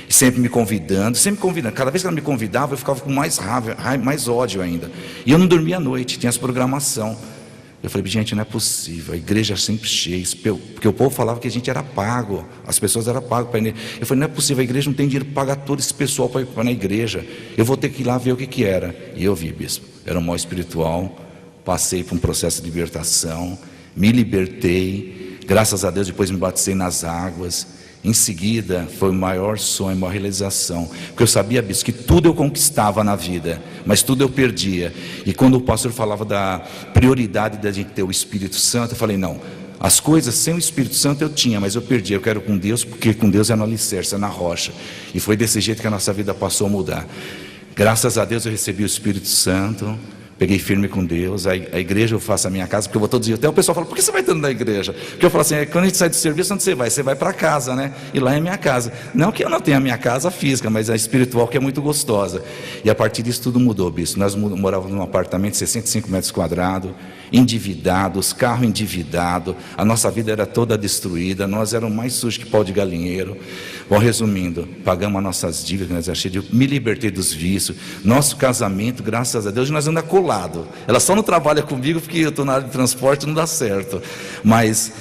sempre me convidando, cada vez que ela me convidava eu ficava com mais raiva, mais ódio ainda, e eu não dormia à noite, tinha essa programação. Eu falei, gente, não é possível, a igreja é sempre cheia, porque o povo falava que a gente era pago, as pessoas eram pagas para ir. Eu falei, não é possível, a igreja não tem dinheiro para pagar todo esse pessoal para ir na igreja, eu vou ter que ir lá ver o que era. E eu vi, bispo, era um mal espiritual, passei por um processo de libertação, me libertei, graças a Deus depois me batizei nas águas. Em seguida foi o maior sonho, a maior realização, porque eu sabia, bispo, que tudo eu conquistava na vida, mas tudo eu perdia. E quando o pastor falava da prioridade da gente ter o Espírito Santo, eu falei, não, as coisas sem o Espírito Santo eu tinha, mas eu perdi. Eu quero com Deus, porque com Deus é no alicerce, é na rocha. E foi desse jeito que a nossa vida passou a mudar. Graças a Deus eu recebi o Espírito Santo, peguei firme com Deus. A igreja eu faço a minha casa, porque eu vou todo dia. Até o pessoal fala, por que você vai tanto na igreja? Porque eu falo assim, quando a gente sai do serviço, onde você vai? Você vai para casa, né? E lá é minha casa. Não que eu não tenha a minha casa física, mas a espiritual, que é muito gostosa. E a partir disso tudo mudou, bispo. Nós morávamos num apartamento de 65 metros quadrados, endividados, carro endividado, a nossa vida era toda destruída, nós éramos mais sujos que pau de galinheiro. Bom, resumindo, pagamos as nossas dívidas, me libertei dos vícios, nosso casamento, graças a Deus, nós andamos colados. Ela só não trabalha comigo porque eu estou na área de transporte, não dá certo, mas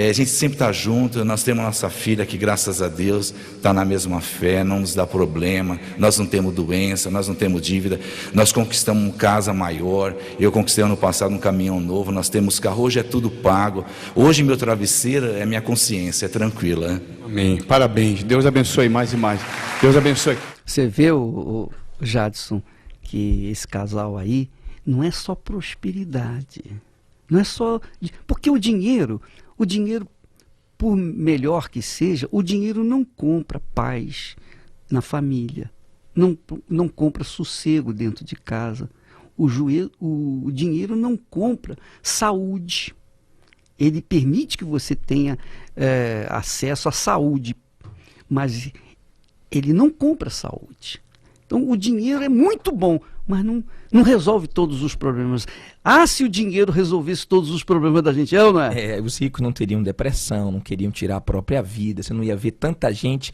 a gente sempre está junto. Nós temos a nossa filha que, graças a Deus, está na mesma fé, não nos dá problema, nós não temos doença, nós não temos dívida, nós conquistamos uma casa maior, eu conquistei ano passado um caminhão novo, nós temos carro, hoje é tudo pago, hoje meu travesseiro é minha consciência, é tranquila, né? Amém, parabéns, Deus abençoe mais e mais, Deus abençoe. Você vê, o Jadson, que esse casal aí não é só prosperidade, não é só, porque o dinheiro, por melhor que seja, o dinheiro não compra paz na família, não compra sossego dentro de casa. O dinheiro não compra saúde. Ele permite que você tenha acesso à saúde, mas ele não compra saúde. Então o dinheiro é muito bom, mas não resolve todos os problemas. Se o dinheiro resolvesse todos os problemas da gente, não é? Os ricos não teriam depressão, não queriam tirar a própria vida, você não ia ver tanta gente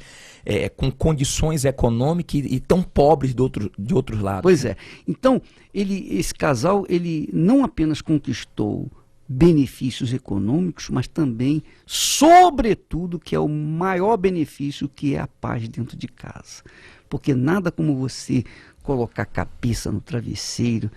com condições econômicas e tão pobres de outros lados. Pois é. Então, esse casal, ele não apenas conquistou benefícios econômicos, mas também, sobretudo, que é o maior benefício, que é a paz dentro de casa. Porque nada como você colocar a cabeça no travesseiro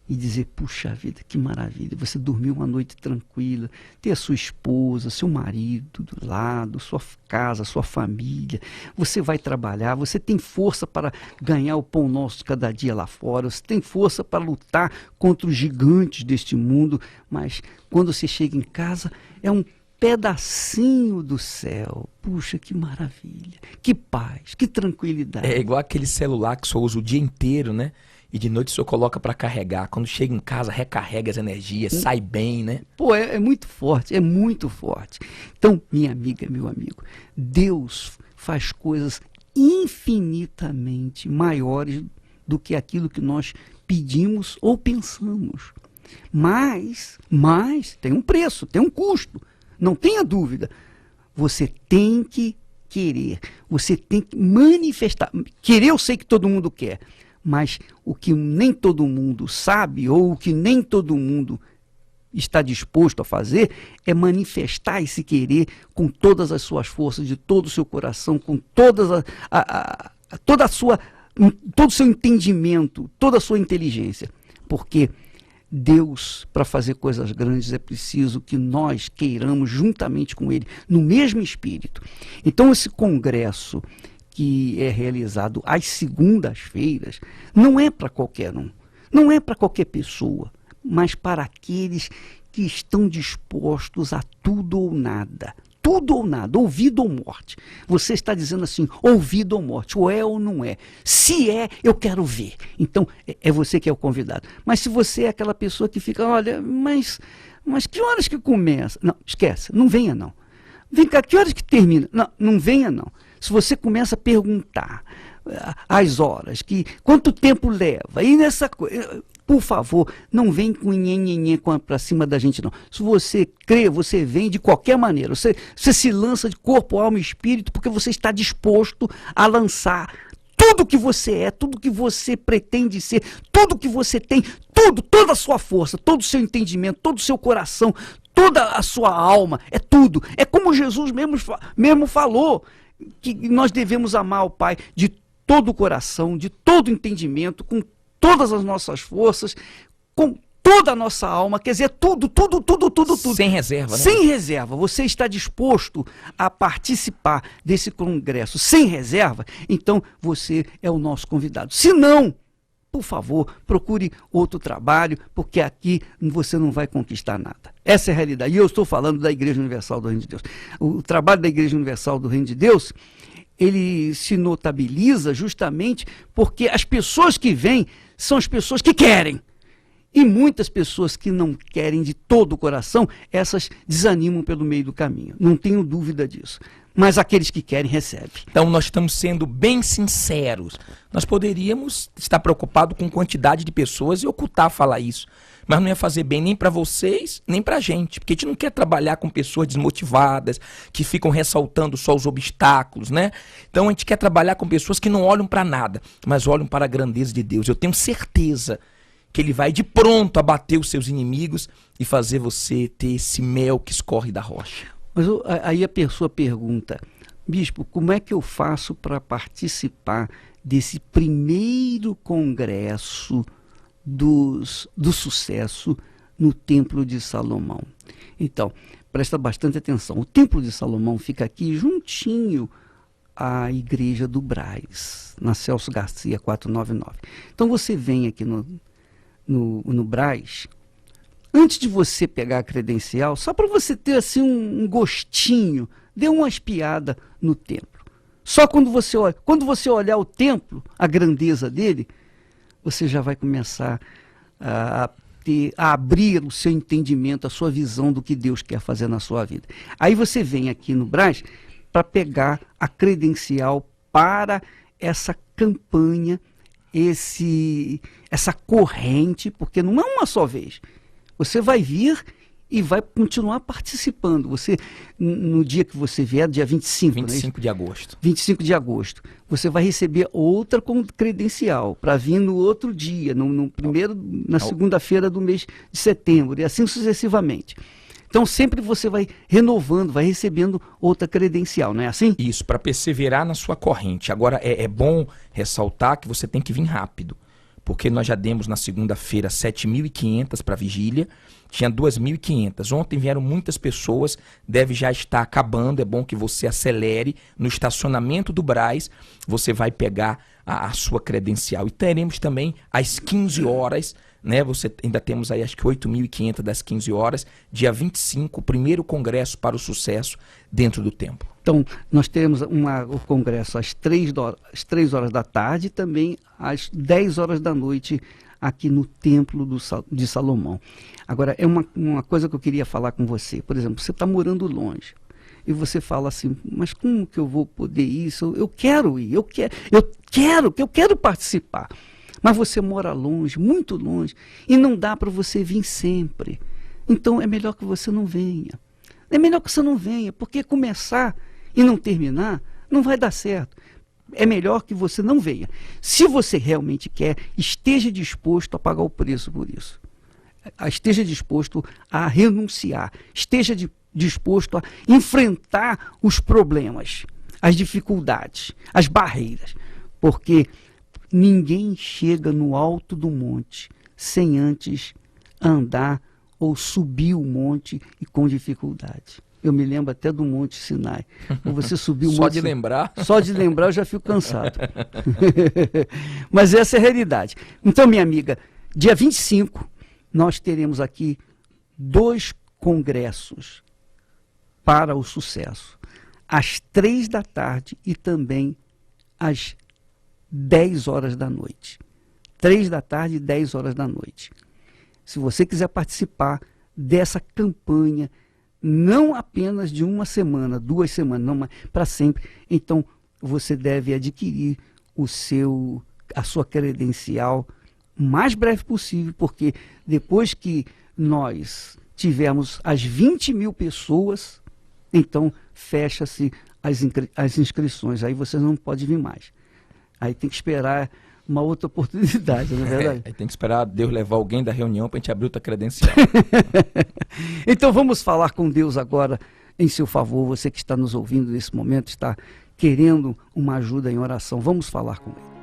e dizer, puxa vida, que maravilha, você dormiu uma noite tranquila, ter a sua esposa, seu marido do lado, sua casa, sua família, você vai trabalhar, você tem força para ganhar o pão nosso de cada dia lá fora, você tem força para lutar contra os gigantes deste mundo, mas quando você chega em casa, é um pedacinho do céu. Puxa, que maravilha, que paz, que tranquilidade. É igual aquele celular que o senhor usa o dia inteiro, né? E de noite o senhor coloca para carregar. Quando chega em casa, recarrega as energias, sai bem, né? Pô, é muito forte, é muito forte. Então, minha amiga, meu amigo, Deus faz coisas infinitamente maiores do que aquilo que nós pedimos ou pensamos. Mas tem um preço, tem um custo. Não tenha dúvida. Você tem que querer, você tem que manifestar. Querer eu sei que todo mundo quer, mas o que nem todo mundo sabe ou o que nem todo mundo está disposto a fazer é manifestar esse querer com todas as suas forças, de todo o seu coração, com todo o seu entendimento, toda a sua inteligência. Porque Deus, para fazer coisas grandes, é preciso que nós queiramos juntamente com Ele, no mesmo espírito. Então, esse congresso que é realizado às segundas-feiras não é para qualquer um, não é para qualquer pessoa, mas para aqueles que estão dispostos a tudo ou nada. Tudo ou nada, ou vida ou morte. Você está dizendo assim, ou vida ou morte, ou é ou não é. Se é, eu quero ver. Então, é você que é o convidado. Mas se você é aquela pessoa que fica, olha, mas que horas que começa? Não, esquece, não venha não. Vem cá, que horas que termina? Não, não venha não. Se você começa a perguntar as horas, quanto tempo leva, e nessa coisa... Por favor, não vem com nhenhenhê para cima da gente, não. Se você crê, você vem de qualquer maneira. Você se lança de corpo, alma e espírito, porque você está disposto a lançar tudo que você é, tudo que você pretende ser, tudo que você tem, toda a sua força, todo o seu entendimento, todo o seu coração, toda a sua alma, é tudo. É como Jesus mesmo falou, que nós devemos amar o Pai de todo o coração, de todo o entendimento, com todas as nossas forças, com toda a nossa alma, quer dizer, tudo. Sem reserva, né? Sem reserva. Você está disposto a participar desse congresso sem reserva? Então, você é o nosso convidado. Se não, por favor, procure outro trabalho, porque aqui você não vai conquistar nada. Essa é a realidade. E eu estou falando da Igreja Universal do Reino de Deus. O trabalho da Igreja Universal do Reino de Deus, ele se notabiliza justamente porque as pessoas que vêm são as pessoas que querem. E muitas pessoas que não querem de todo o coração, essas desanimam pelo meio do caminho. Não tenho dúvida disso. Mas aqueles que querem, recebem. Então nós estamos sendo bem sinceros. Nós poderíamos estar preocupados com quantidade de pessoas e ocultar falar isso. Mas não ia fazer bem nem para vocês, nem para a gente. Porque a gente não quer trabalhar com pessoas desmotivadas, que ficam ressaltando só os obstáculos, né? Então a gente quer trabalhar com pessoas que não olham para nada, mas olham para a grandeza de Deus. Eu tenho certeza que Ele vai de pronto abater os seus inimigos e fazer você ter esse mel que escorre da rocha. Mas aí a pessoa pergunta, bispo, como é que eu faço para participar desse primeiro congresso do sucesso no Templo de Salomão? Então, presta bastante atenção. O Templo de Salomão fica aqui juntinho à Igreja do Brás, na Celso Garcia 499. Então você vem aqui no Brás. Antes de você pegar a credencial, só para você ter assim um gostinho, dê uma espiada no templo. Só quando você olhar o templo, a grandeza dele, você já vai começar a abrir o seu entendimento, a sua visão do que Deus quer fazer na sua vida. Aí você vem aqui no Brás para pegar a credencial para essa campanha, essa corrente, porque não é uma só vez. Você vai vir e vai continuar participando. Você, no dia que você vier, dia 25, 25 de agosto. 25 de agosto, você vai receber outra credencial para vir no outro dia, na segunda-feira do mês de setembro, e assim sucessivamente. Então sempre você vai renovando, vai recebendo outra credencial, não é assim? Isso, para perseverar na sua corrente. Agora, é bom ressaltar que você tem que vir rápido, porque nós já demos na segunda-feira 7.500 para vigília, tinha 2.500. Ontem vieram muitas pessoas, deve já estar acabando, é bom que você acelere. No estacionamento do Brás, você vai pegar a sua credencial. E teremos também às 15 horas, né? Você ainda temos aí acho que 8.500 das 15 horas, dia 25, o primeiro congresso para o sucesso dentro do templo. Então, nós teremos o congresso às 3 horas da tarde e também às 10 horas da noite aqui no Templo de Salomão. Agora, é uma coisa que eu queria falar com você. Por exemplo, você está morando longe e você fala assim, mas como que eu vou poder ir? Eu quero ir, eu quero participar. Mas você mora longe, muito longe, e não dá para você vir sempre. Então, é melhor que você não venha. É melhor que você não venha, porque começar e não terminar não vai dar certo. É melhor que você não venha. Se você realmente quer, esteja disposto a pagar o preço por isso. Esteja disposto a renunciar. Esteja disposto a enfrentar os problemas, as dificuldades, as barreiras. Porque ninguém chega no alto do monte sem antes andar ou subir o monte e com dificuldade. Eu me lembro até do Monte Sinai. Você subiu o Monte Só de lembrar? Só de lembrar eu já fico cansado. Mas essa é a realidade. Então, minha amiga, dia 25, nós teremos aqui 2 congressos para o sucesso. Às 3 da tarde e também às 10 horas da noite. 3 da tarde e 10 horas da noite. Se você quiser participar dessa campanha, não apenas de uma semana, 2 semanas, não, mas para sempre, então você deve adquirir a sua credencial o mais breve possível, porque depois que nós tivermos as 20.000 pessoas, então fecha-se as inscrições, aí você não pode vir mais. Aí tem que esperar uma outra oportunidade, não é verdade? Aí tem que esperar Deus levar alguém da reunião para a gente abrir outra credencial. Então vamos falar com Deus agora em seu favor. Você que está nos ouvindo nesse momento, está querendo uma ajuda em oração. Vamos falar com Ele.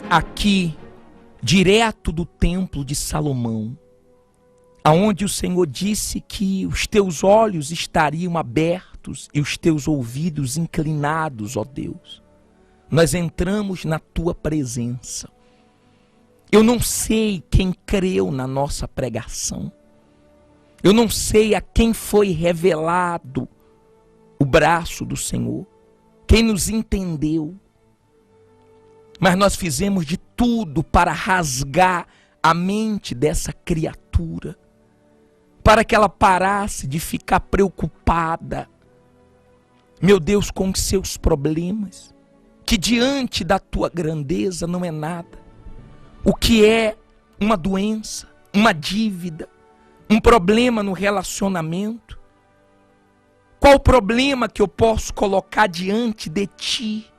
Aqui, direto do templo de Salomão, aonde o Senhor disse que os teus olhos estariam abertos e os teus ouvidos inclinados, ó Deus. Nós entramos na tua presença. Eu não sei quem creu na nossa pregação. Eu não sei a quem foi revelado o braço do Senhor, quem nos entendeu. Mas nós fizemos de tudo para rasgar a mente dessa criatura, para que ela parasse de ficar preocupada, meu Deus, com os seus problemas, que diante da tua grandeza não é nada. O que é uma doença, uma dívida, um problema no relacionamento? Qual o problema que eu posso colocar diante de ti,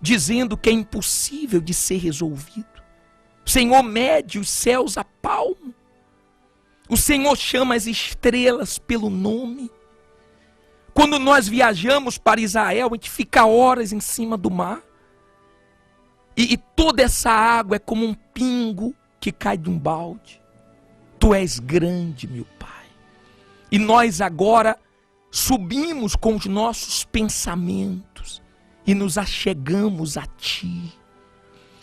dizendo que é impossível de ser resolvido? O Senhor mede os céus a palmo. O Senhor chama as estrelas pelo nome. Quando nós viajamos para Israel, a gente fica horas em cima do mar. E toda essa água é como um pingo que cai de um balde. Tu és grande, meu Pai. E nós agora subimos com os nossos pensamentos e nos achegamos a Ti.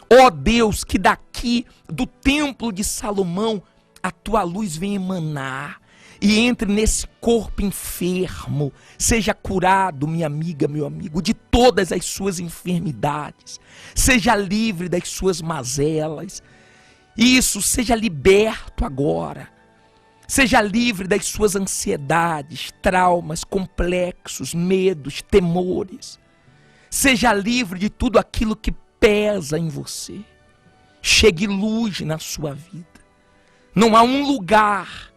Ó Deus, que daqui do templo de Salomão a Tua luz venha emanar e entre nesse corpo enfermo, seja curado, minha amiga, meu amigo, de todas as suas enfermidades, seja livre das suas mazelas. Isso, seja liberto agora. Seja livre das suas ansiedades, traumas, complexos, medos, temores. Seja livre de tudo aquilo que pesa em você. Chegue luz na sua vida. Não há um lugar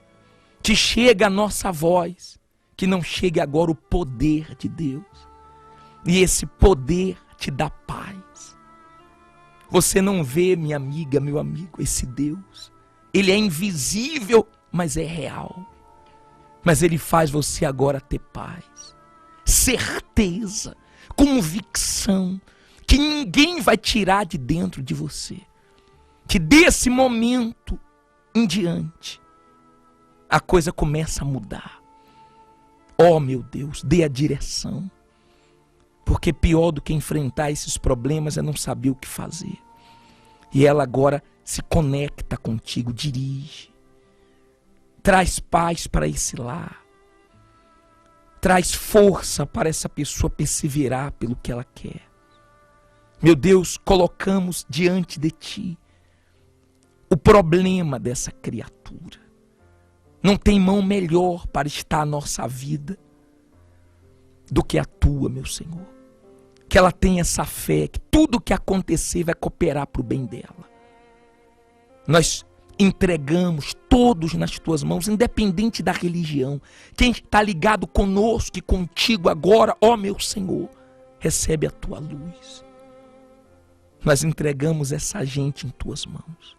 que chegue a nossa voz, que não chegue agora o poder de Deus. E esse poder te dá paz. Você não vê, minha amiga, meu amigo, esse Deus. Ele é invisível, mas é real. Mas Ele faz você agora ter paz, certeza, convicção, que ninguém vai tirar de dentro de você. Que desse momento em diante, a coisa começa a mudar. Oh, meu Deus, dê a direção. Porque pior do que enfrentar esses problemas é não saber o que fazer. E ela agora se conecta contigo, dirige. Traz paz para esse lar. Traz força para essa pessoa perseverar pelo que ela quer. Meu Deus, colocamos diante de Ti o problema dessa criatura. Não tem mão melhor para estar a nossa vida do que a Tua, meu Senhor. Que ela tenha essa fé, que tudo o que acontecer vai cooperar para o bem dela. Nós entregamos todos nas Tuas mãos, independente da religião. Quem está ligado conosco e contigo agora, ó meu Senhor, recebe a Tua luz. Nós entregamos essa gente em Tuas mãos.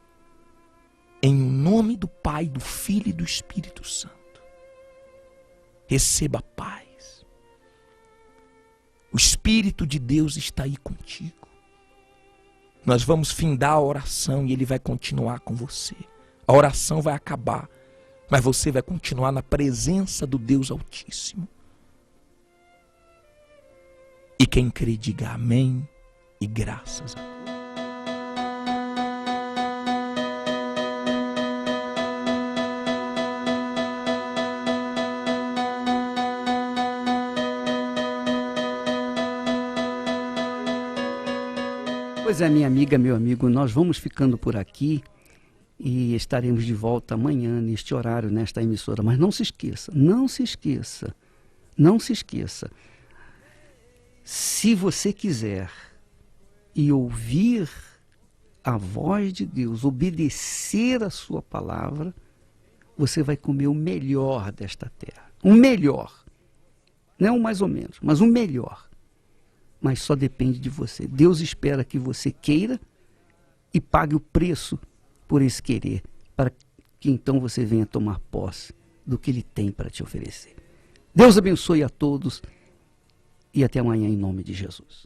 Em nome do Pai, do Filho e do Espírito Santo. Receba paz. O Espírito de Deus está aí contigo. Nós vamos findar a oração e Ele vai continuar com você. A oração vai acabar, mas você vai continuar na presença do Deus Altíssimo. E quem crê, diga amém e graças a Deus. Pois é, minha amiga, meu amigo, nós vamos ficando por aqui e estaremos de volta amanhã, neste horário, nesta emissora. Mas não se esqueça, não se esqueça, não se esqueça. Se você quiser e ouvir a voz de Deus, obedecer a sua palavra, você vai comer o melhor desta terra. O melhor. Não mais ou menos, mas o melhor. Mas só depende de você. Deus espera que você queira e pague o preço por esse querer, para que então você venha tomar posse do que Ele tem para te oferecer. Deus abençoe a todos e até amanhã em nome de Jesus.